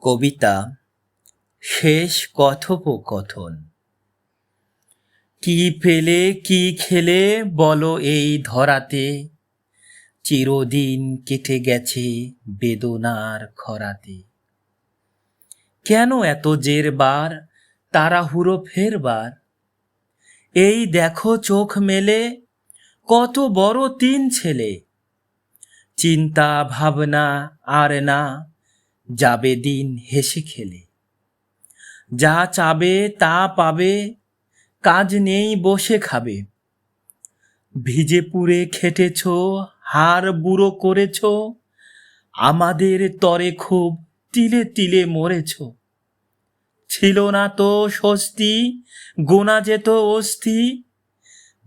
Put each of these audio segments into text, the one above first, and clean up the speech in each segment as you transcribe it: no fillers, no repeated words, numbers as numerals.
কবিতা শেষ কথোপকথন। কি পেলে কি খেলে বলো এই ধরাতে, চিরদিন কেটে গেছে বেদনার খরাতে। কেন এত জেরবার, তাড়াহুড়ো ফেরবার? এই দেখো চোখ মেলে, কত বড় 3 ছেলে। চিন্তা ভাবনা আর না, যাবে দিন হেসে খেলে। যা চাবে তা পাবে, কাজ নেই বসে খাবে। ভিজে পুড়ে খেটেছ, হাড় বুড়ো করেছ, আমাদের তরে খুব তিলে তিলে মরেছ। ছিল না তো স্বস্তি, গোনা যেত অস্থি।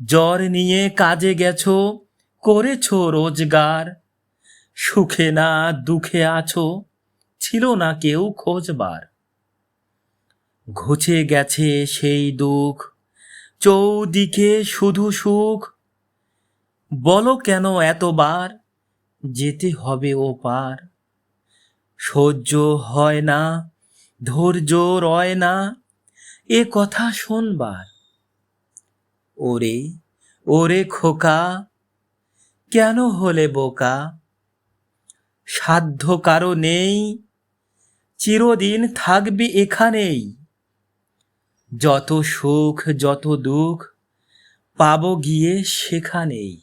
জ্বর নিয়ে কাজে গেছো, করেছ রোজগার। সুখে না দুঃখে আছো, ছিল না কেউ খোঁজবার। ঘুচে গেছে সেই দুঃখ, চৌদিকে শুধু সুখ। বলো কেন এতবার, যেতে হবে ও পার। সহ্য হয় না, ধৈর্য রয় না, এ কথা শোনবার। ওরে ওরে খোকা, কেন হলে বোকা? সাধ্য কারো নেই, চিরদিন থাকবে এখানেই। যত সুখ যত দুঃখ, পাবো গিয়ে সেখানেই।